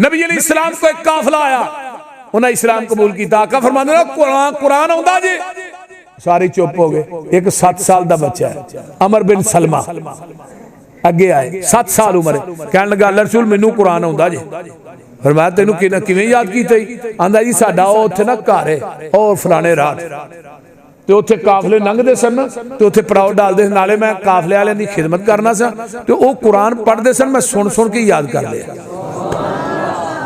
نبی علیہ السلام کو ایک قافلہ آیا، انہیں اسلام قبول کیتا، آقا فرماندے نے قرآن آندا جی، ساری چپ ہو گئے۔ ایک 7 سال دا بچہ ہے عمر بن سلمہ اگے آئے، 7 سال عمر ہے، کہنے لگا اللہ رسول مینوں قرآن آندا جی۔ فرمایا تینوں کیویں یاد کیتا ہی؟ آندا جی ساڈا اوتھے نا گھر ہے اور فلانے رات تے اوتھے قافلے لنگدے سن تے اوتھے پڑاؤ ڈالدے، نالے میں قافلے والے دی خدمت کرنا سا تے او قرآن پڑھدے سن، میں سن کے یاد کر لیا۔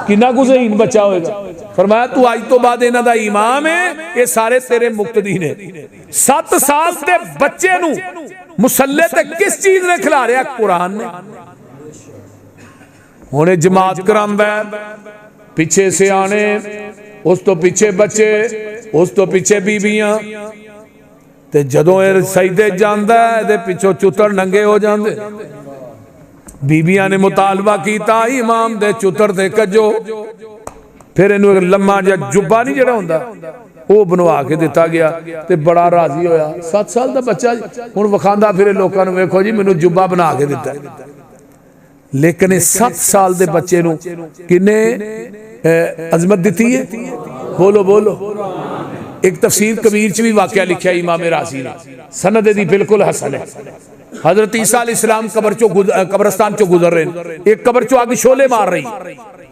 کنا کو ذہین بچہ ہوئے گا؟ فرمایا تو آج تو بعد انہاں دا امام ہے، یہ سارے تیرے مقتدی نے۔ 7 سال تے بچے نو مسلح تے کس چیز نے کھلا رہا؟ قرآن نے۔ ہونے جماعت کرامدہ ہے، پیچھے سے آنے، اس تو پیچھے بچے، اس تو پیچھے بیویاں، تے جدوں اے سجدے جاندہ ہے دے پیچھو چتر ننگے ہو جاندے۔ بیویاں نے مطالبہ کیتا امام دے چتر دے کجو، پھر انہوں ایک لمحہ جا جبہ نہیں جڑا ہوندہ وہ بنوا کے دیتا گیا تے بڑا راضی ہویا۔ 7 سال دا بچہ ہن وکھاندا پھر لوکاں نوں ویکھو جی مینوں جبہ بنا کے دیتا ہے۔ لیکن 7 سال دے بچے نوں کنے عظمت دیتی ہے؟ بولو بولو۔ ایک تفسیر کبیر چ بھی واقعہ لکھا ہے امام رازی نے، سند دی بالکل حسن ہے۔ حضرت عیسیٰ علیہ السلام قبرستان چو گزر رہے ہیں، ایک قبر چو آگے شولے مار رہی،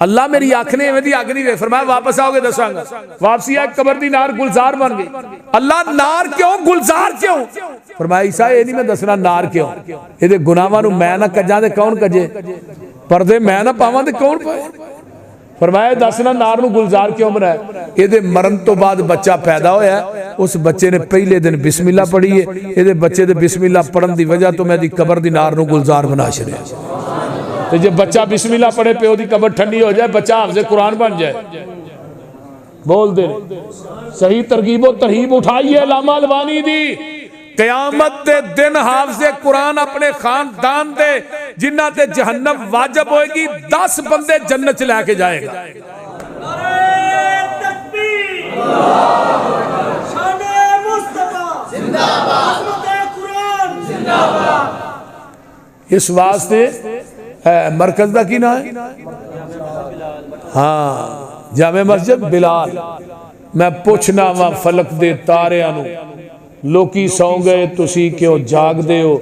اللہ میری آنکھ نے دی آگ نہیں رہے، فرمایا واپس آؤ گے دساں گا۔ واپسی آئے قبر دی نار گلزار بن گئی۔ اللہ نار کیوں گلزار کیوں؟ فرمایا عیسیٰ یہ نہیں میں دسنا نار کیوں، یہ دے گناہاں نوں میں نہ کجاں تے کون کجے، پردے میں نہ پاواں تے کون پائے۔ فرمایا دسنا نار نو گلزار کیوں بنایا؟ یہ دے مرن تو بعد بچہ پیدا ہویا ہے، اس بچے نے پہلے دن بسم اللہ پڑھی ہے، یہ دے بچے دے بسم اللہ پڑھن دی وجہ تو میں دی قبر دی نار نو گلزار بنا چھڑے۔ تو جب بچہ بسم اللہ پڑھے پہ دی قبر ٹھنڈی ہو جائے، بچہ حافظ قرآن بن جائے۔ بول دے صحیح ترغیب و ترہیب اٹھائیے علامہ البانی دی۔ قیامت دے دن حافظ قرآن اپنے خاندان دے جنہ تے جہنم واجب ہوئے گی، 10 بندے جنت چلے کے جائے گا۔ نعرہ تکبیر، شان مصطفیٰ زندہ باد، عظمت قرآن زندہ باد۔ اس واسطے مرکز دا کی نا ہے؟ ہاں جامع مسجد بلال۔ میں پوچھنا وا فلک دے تارے آنو، لوکی سو گئے تسی کیوں جاگ دے ہو،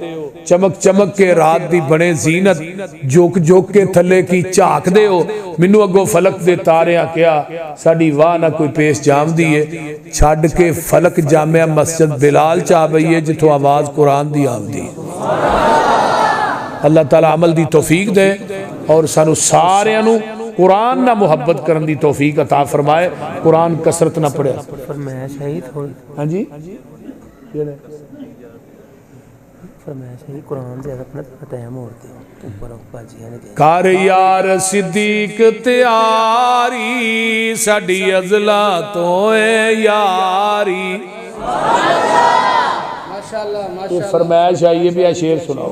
چمک چمک کے رات دی بڑے زینت، جوک جوک کے تھلے کی چاک دے ہو، منو اگو فلک دے تارے آ کیا ساڑی واہ نہ کوئی پیش جام دیئے، چھاڑ کے فلک جامع مسجد بلال چاہ بئیے جتو آواز قرآن دی آم دی۔ اللہ تعالیٰ عمل دی توفیق دے اور سانو سارے انو قرآن نہ محبت کرن دی توفیق عطا فرمائے، قرآن کسرت نہ پڑے۔ فرمایا شہید ہوئی، ہاں جی فرمایا شہید قرآن سے اپنا فتحم ہوتے ہیں اوپر باجیاں نے کہا کار یار صدیق تیاری ساڑی ازلا تو اے یاری۔ یہ فرمائش ہے، یہ بھی ہے شیر سناؤ۔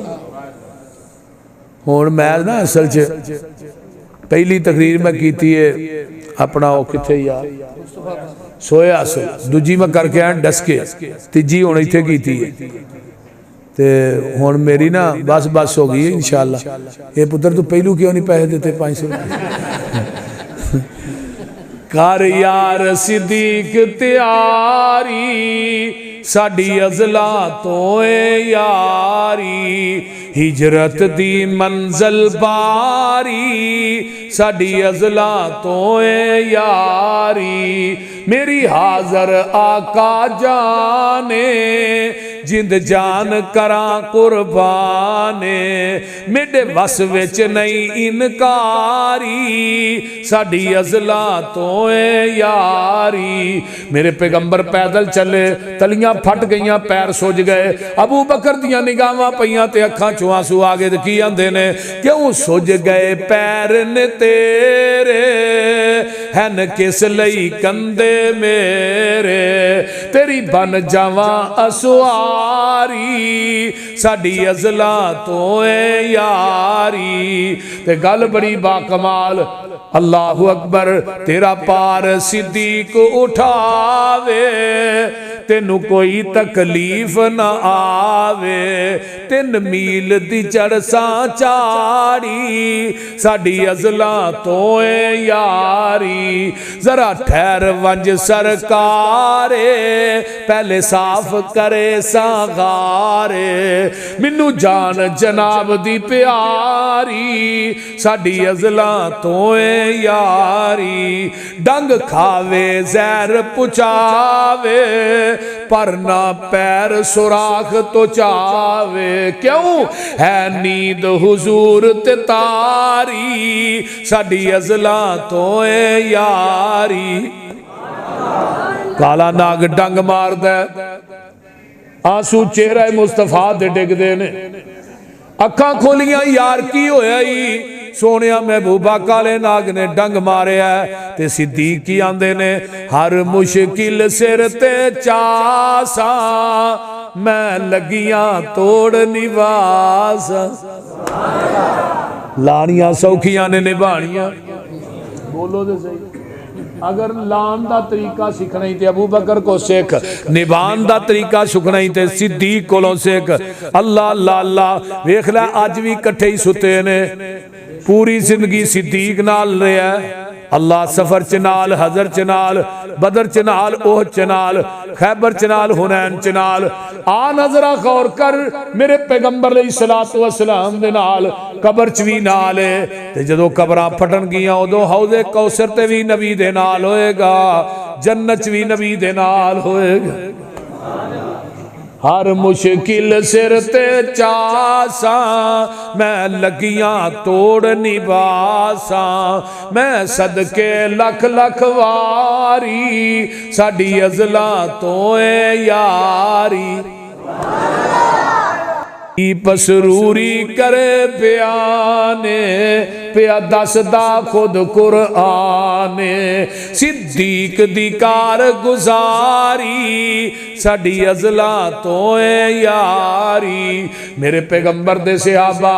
ہون میں نا اصل چھ پہلی تقریر میں کیتی ہے اپنا وہ کتھے یار سویا اصل دوجی میں کر کے آئیں ڈس کے تیجی ہونے تھے کیتی ہے تے ہون میری نا بس بس ہو گئی انشاءاللہ۔ یہ پتر تو پہلو کیوں نہیں پیسے دیتے 500 کار یار صدیق تیاری ساڑی ازلا تو اے یاری، ہجرت دی منزل باری ساڑی ازلا تو اے یاری، میری حاضر آقا جانے جند جان کراں قربانے، میڈے وس وچ نہیں انکاری ساڑی ازلا تو اے یاری۔ میرے پیغمبر پیدل چلے، تلیاں پھٹ گئیاں، پیر سوج گئے، ابو بکر دیاں نگاہاں پئیاں تے اکھاں چوں آنسو آگے کی آندے نے کیوں سوج گئے پیر نے تیرے، ہن کس لئی کندے میرے، تیری بن جاواں اسواری ساڑی ازلا تو اے یاری۔ تے گل بڑی باکمال، اللہ اکبر، تیرا پار صدیق اٹھاوے تینو کوئی تکلیف نہ آوے 3 میل دی چڑساں چاڑی ساڈی ازلاں تو اے یاری ذرا ٹھہر ونج سرکارے پہلے صاف کرے ساغارے منو جان جناب دی پیاری ساڈی ازلاں تو اے یاری ڈنگ کھاوے زہر پچاوے پر نہ پیر سوراخ تو چاوے کیوں ہے نیند حضور تے تاری ساڈی ازلاں تو اے یاری کالا ناگ ڈنگ مار دے آنسو چہرہ مصطفیٰ دے ڈگ دے نے اکھاں کھولیاں یار کی ہویا ہی سونیا محبوبہ کالے ناگ نے ڈنگ مارے ہے تے صدیق کی آندے نے ہر مشکل سر تے چاسا میں لگیاں توڑ نواسا لانیاں سوکھیاں نے نبھانیاں بولو دے صحیح اگر لان دا طریقہ سکھنا ہی تے ابو بکر کو سیکھ نبان دا طریقہ سکھنا ہی تے صدیق کو سیکھ اللہ اللہ اللہ ویکھ لے آج بھی کٹھے ہی ستے نے پوری زندگی صدیق نال رہا ہے اللہ سفر چنال حضر چنال بدر چنال اوہد چنال خیبر چنال حنین چنال آ نظرہ غور کر میرے پیغمبر علیہ السلام دے نال قبر چوی نال ہے تے جدو قبراں پھٹن گیاں ادو حوض کوثر تے وی نبی دے نال ہوئے گا جنت وی نبی دے نال ہوئے گا ہر مشکل سر تے چاساں میں لگیاں توڑ نباساں میں صدقے لکھ لکھ واری ساڈی ازلاں تو اے یاری پسروری کرے پیانے پیا دسدا خود قرآن صدیق دی کار گزاری ساڈی ازلاں تو اے یاری میرے پیغمبر دے صحابہ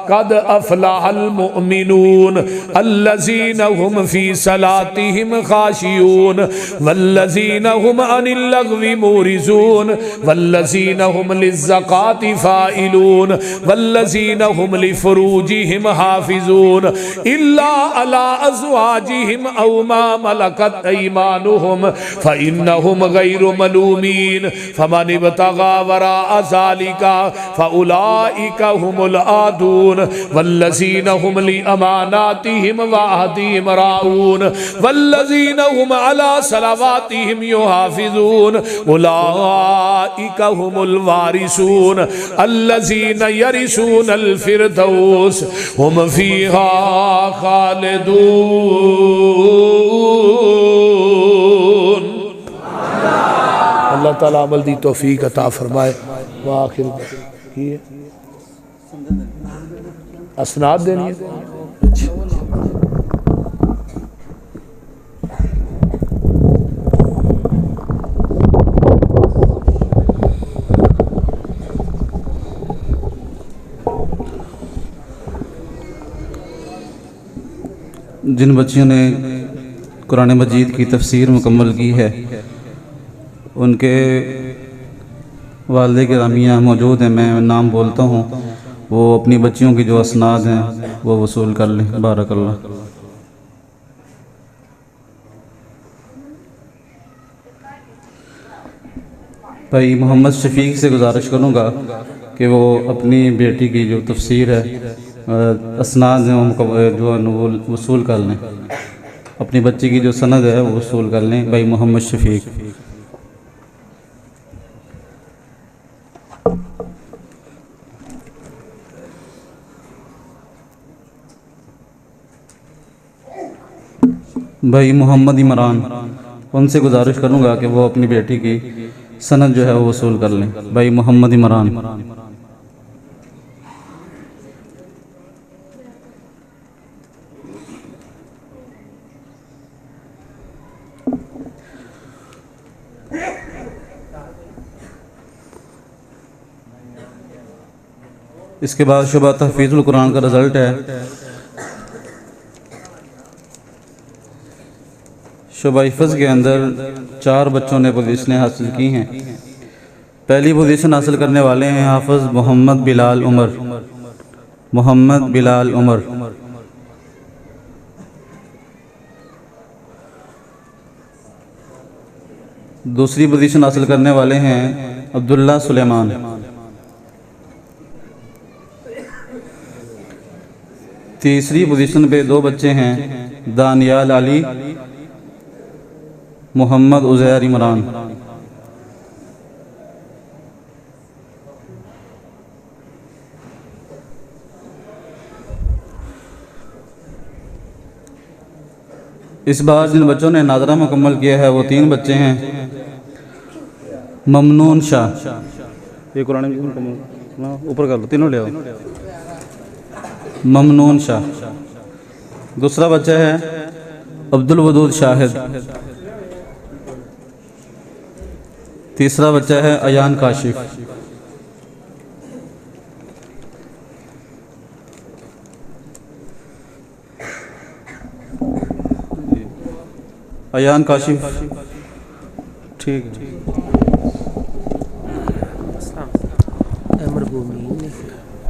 قد افلح المؤمنون الذین هم فی صلاتهم خاشعون والذین هم عن اللغو معرضون والذین هم للزکاة فاعلون والذین هم لفروجهم حافظون الا على ازواجهم او ما ملكت ايمانهم فانهم غير ملومين فمن ابتغى وراء ذلك فاولئك هم العادون والذين هم لاماناتهم وعهدهم راعون والذين هم على صلواتهم يحافظون اولئك هم الوارثون الذين يرثون الفردوس هم فيها خالدون اللہ تعالیٰ عمل دی توفیق عطا فرمائے وآخر یہ اسناد دینی ہے جن بچیوں نے قرآن مجید کی تفسیر مکمل کی ہے ان کے والد گرامیہ موجود ہیں میں نام بولتا ہوں وہ اپنی بچیوں کی جو اسناد ہیں وہ وصول کر لیں بارک اللہ بھائی محمد شفیق سے گزارش کروں گا کہ وہ اپنی بیٹی کی جو تفسیر ہے اسناد ہیں جو وہ وصول کر لیں اپنی بچی کی جو سند ہے وہ وصول کر لیں بھائی محمد شفیق بھائی محمد عمران ان سے گزارش کروں گا کہ وہ اپنی بیٹی کی سند جو ہے وہ وصول کر لیں بھائی محمد عمران اس کے بعد شعبہ تحفیظ القرآن کا رزلٹ ہے شعبہ حفظ کے اندر 4 بچوں نے پوزیشنیں حاصل کی ہیں۔ پہلی پوزیشن حاصل کرنے والے ہیں حافظ محمد بلال عمر۔ محمد بلال عمر۔ دوسری پوزیشن حاصل کرنے والے ہیں عبداللہ سلیمان۔ تیسری پوزیشن پہ 2 بچے ہیں دانیال علی، محمد عزیر عمران۔ اس بار جن بچوں نے ناظرہ مکمل کیا ہے وہ 3 بچے ہیں ممنون شاہ۔ یہ قرآن اوپر کر لو، تینوں لے آؤ۔ ممنون شاہ۔ دوسرا بچہ ہے عبدالودود شاہد۔ تیسرا بچہ ہے ایان کاشف۔ ایان کاشف ٹھیک ہے۔ مرحومین نے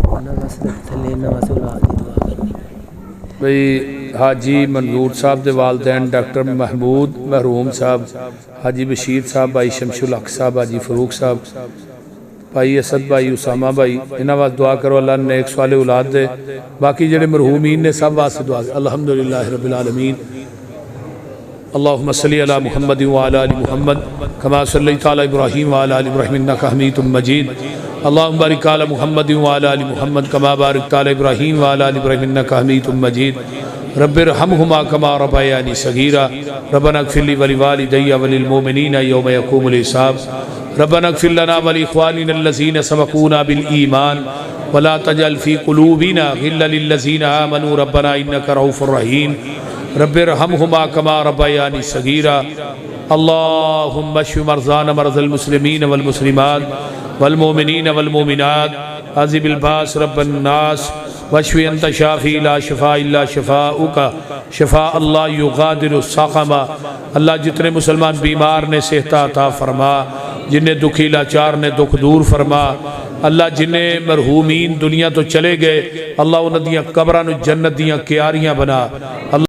انہاں واسطے تھلے انہاں واسطے اولاد دی دعا کرنی۔ بھئی حاجی منظور صاحب دے والدین ڈاکٹر محمود محروم صاحب، حاجی بشیر صاحب، بھائی شمش الحق صاحب، حاجی فروخ صاحب، بھائی اسد بھائی، اسامہ بھائی، انہاں واسطے دعا کرو اللہ نیک صالح اولاد دے۔ باقی جڑے مرحومین نے سب واسطے دعا الحمدللہ رب العالمین۔ اللہم صلی علی محمد وعلی آل محمد کما صلیت علی ابراہیم وعلی آل ابراہیم انک حمید مجید۔ اللہم بارک علی محمد وعلی آل محمد کما بارکت علی ابراہیم وعلی آل ابراہیم انک حمید مجید۔ رب ارحمہما کما ربیانی صغیرا ربنا اغفر لی ولوالدی وللمؤمنین یوم یقوم الحساب۔ ربنا اغفر لنا ولاخواننا الذین سبقونا بالایمان ولا تجعل فی قلوبنا غلا للذین آمنوا ربنا انک رؤوف رحیم۔ رب ارحمہما کما ربیانی صغیرا۔ اللہم اشف مرضانا مرضى المسلمین والمسلمات والمؤمنین والمؤمنات عذب الباس رب الناس واشف انت شافی لا شفاء الا شفاؤک شفاء اللہ یغادر سقما۔ اللہ جتنے مسلمان بیمار نے صحت عطا فرما، جنہیں دکھی لاچار نے دکھ دور فرما۔ اللہ جنہیں مرحومین دنیا تو چلے گئے اللہ انہاں دیاں قبراں نوں جنت دیاں کیاریاں بنا۔